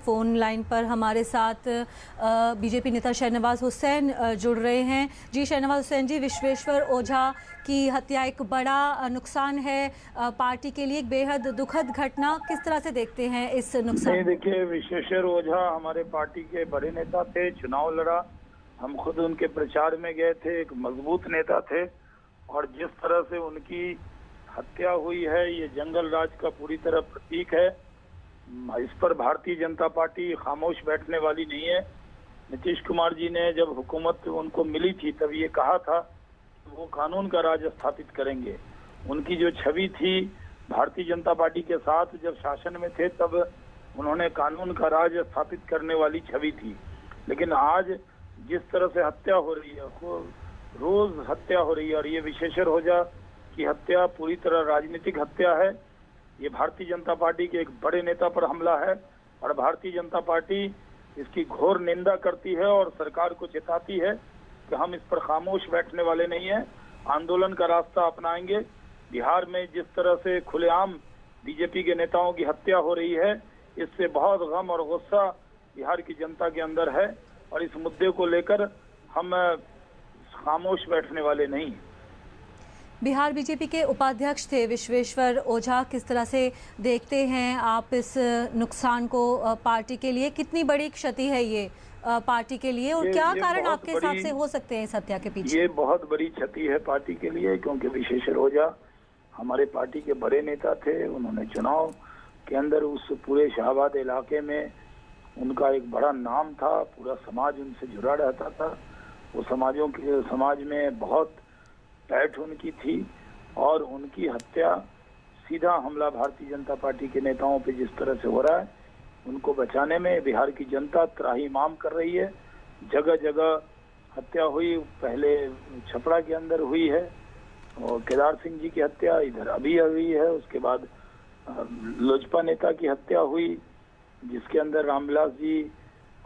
Phone line पर हमारे साथ बीजेपी नेता शाहनवाज हुसैन जुड़ रहे हैं। जी शहनवाज हुसैन जी, विश्वेश्वर ओझा की हत्या एक बड़ा नुकसान है पार्टी के लिए, एक बेहद दुखद घटना। किस तरह से देखते हैं इस नुकसान? नहीं, देखिए, विश्वेश्वर ओझा हमारे पार्टी के बड़े नेता थे, चुनाव लड़ा, हम खुद उनके प्रचार में गए थे, एक मजबूत नेता थे। और जिस तरह से उनकी हत्या हुई है, ये जंगल राज का पूरी तरह प्रतीक है। इस पर भारतीय जनता पार्टी खामोश बैठने वाली नहीं है। नीतीश कुमार जी ने जब हुकूमत उनको मिली थी तब ये कहा था कि वो कानून का राज स्थापित करेंगे। उनकी जो छवि थी भारतीय जनता पार्टी के साथ जब शासन में थे, तब उन्होंने कानून का राज स्थापित करने वाली छवि थी। लेकिन आज जिस तरह से हत्या हो रही है, रोज हत्या हो रही है, और ये विश्वेश्वर ओझा की हत्या पूरी तरह राजनीतिक हत्या है। ये भारतीय जनता पार्टी के एक बड़े नेता पर हमला है और भारतीय जनता पार्टी इसकी घोर निंदा करती है और सरकार को चेताती है कि हम इस पर खामोश बैठने वाले नहीं हैं, आंदोलन का रास्ता अपनाएंगे। बिहार में जिस तरह से खुलेआम बीजेपी के नेताओं की हत्या हो रही है, इससे बहुत गम और गुस्सा बिहार की जनता के अंदर है और इस मुद्दे को लेकर हम खामोश बैठने वाले नहीं। बिहार बीजेपी के उपाध्यक्ष थे विश्वेश्वर ओझा, किस तरह से देखते हैं आप इस नुकसान को पार्टी के लिए? कितनी बड़ी क्षति है ये पार्टी के लिए, और क्या कारण आपके हिसाब से हो सकते हैं इस हत्या के पीछे? ये बहुत बड़ी क्षति है पार्टी के लिए, क्योंकि विश्वेश्वर ओझा हमारे पार्टी के बड़े नेता थे। उन्होंने चुनाव के अंदर उस पूरे शाहबाद इलाके में उनका एक बड़ा नाम था, पूरा समाज उनसे जुड़ा रहता था। वो समाज में बहुत पैठ उनकी थी और उनकी हत्या सीधा हमला भारतीय जनता पार्टी के नेताओं पे जिस तरह से हो रहा है, उनको बचाने में बिहार की जनता त्राहिमाम कर रही है। जगह जगह हत्या हुई, पहले छपरा के अंदर हुई है और केदार सिंह जी की हत्या इधर अभी हुई है। उसके बाद लोजपा नेता की हत्या हुई, जिसके अंदर रामविलास जी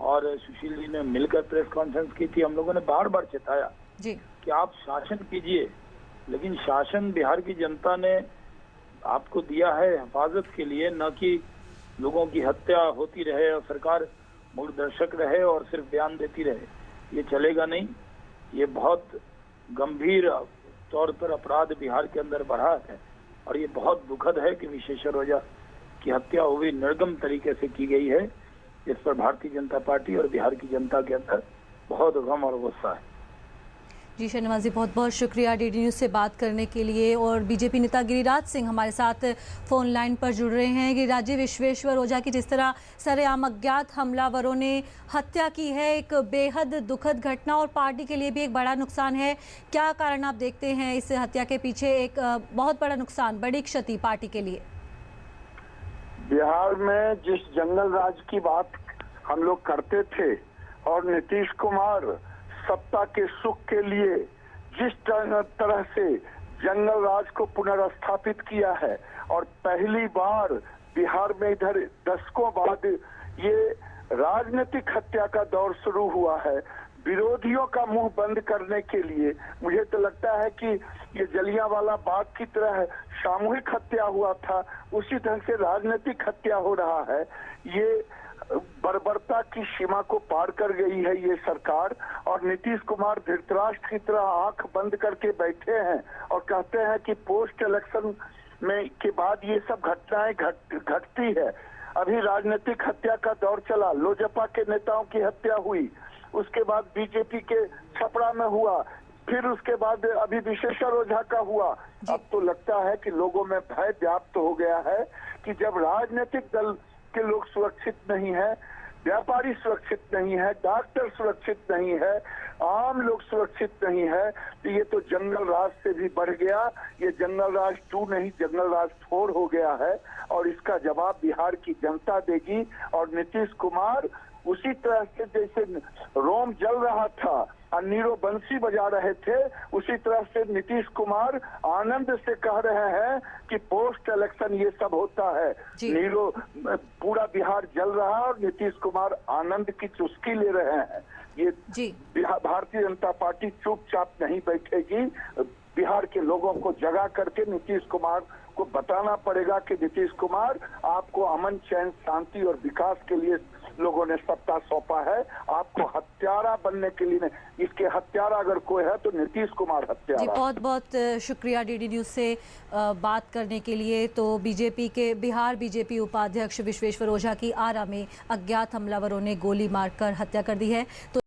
और सुशील जी ने मिलकर प्रेस कॉन्फ्रेंस की थी। हम लोगों ने बार बार चेताया जी कि आप शासन कीजिए, लेकिन शासन बिहार की जनता ने आपको दिया है हिफाजत के लिए, न कि लोगों की हत्या होती रहे और सरकार मूकदर्शक रहे और सिर्फ बयान देती रहे। ये चलेगा नहीं। ये बहुत गंभीर तौर पर अपराध बिहार के अंदर बढ़ा है और ये बहुत दुखद है कि विश्वेश्वर ओझा की हत्या हुई निर्गम तरीके से की गई है। इस पर भारतीय जनता पार्टी और बिहार की जनता के अंदर बहुत गम और गुस्सा है। जी शहनवाज जी, बहुत बहुत शुक्रिया डीडी न्यूज़ से बात करने के लिए। और बीजेपी नेता गिरिराज सिंह हमारे साथ फ़ोन लाइन पर जुड़ रहे हैं। गिरिराज जी, विश्वेश्वर ओझा की जिस तरह सरेआम अज्ञात हमलावरों ने हत्या की है, एक बेहद दुखद घटना और पार्टी के लिए भी एक बड़ा नुकसान है। क्या कारण आप देखते हैं इस हत्या के पीछे? एक बहुत बड़ा नुकसान, बड़ी क्षति पार्टी के लिए। बिहार में जिस जंगल राज की बात हम लोग करते थे और नीतीश कुमार सत्ता के सुख के लिए जिस तरह से जंगल राज को पुनर्स्थापित किया है, और पहली बार बिहार में इधर दशकों बाद ये राजनीतिक हत्या का दौर शुरू हुआ है विरोधियों का मुंह बंद करने के लिए। मुझे तो लगता है कि ये जलियांवाला बाग की तरह सामूहिक हत्या हुआ था, उसी ढंग से राजनीतिक हत्या हो रहा है। ये बर्बरता की सीमा को पार कर गई है ये सरकार, और नीतीश कुमार धृतराष्ट्र की तरह आंख बंद करके बैठे हैं और कहते हैं कि पोस्ट इलेक्शन में के बाद ये सब घटनाएं घटती है। अभी राजनीतिक हत्या का दौर चला, लोजपा के नेताओं की हत्या हुई, उसके बाद बीजेपी के छपरा में हुआ, फिर उसके बाद अभी विश्वेश्वर ओझा का हुआ। अब तो लगता है कि लोगों में भय व्याप्त हो गया है कि जब राजनीतिक दल के लोग सुरक्षित नहीं है, व्यापारी सुरक्षित नहीं है, डॉक्टर सुरक्षित नहीं है, आम लोग सुरक्षित नहीं है, तो ये तो जंगल राज से भी बढ़ गया। ये जंगल राज 2 नहीं, जंगल राज 4 हो गया है और इसका जवाब बिहार की जनता देगी। और नीतीश कुमार उसी तरह से जैसे रोम जल रहा था और नीरो बंसी बजा रहे थे, उसी तरह से नीतीश कुमार आनंद से कह रहे हैं कि पोस्ट इलेक्शन ये सब होता है। नीरो पूरा बिहार जल रहा है और नीतीश कुमार आनंद की चुस्की ले रहे हैं। ये भारतीय जनता पार्टी चुपचाप नहीं बैठेगी। बिहार के लोगों को जगा करके नीतीश कुमार आपको बताना पड़ेगा कि नीतीश कुमार, आपको अमन चैन शांति और विकास के लिए लोगों ने सत्ता सौंपा है, आपको हत्यारा बनने के लिए नहीं। इसके हत्यारा अगर कोई है तो नीतीश कुमार हत्यारा। जी बहुत बहुत शुक्रिया डीडी न्यूज़ से बात करने के लिए। तो बिहार बीजेपी उपाध्यक्ष विश्वेश्वर ओझा की आरा में अज्ञात हमलावरों ने गोली मारकर हत्या कर दी है। तो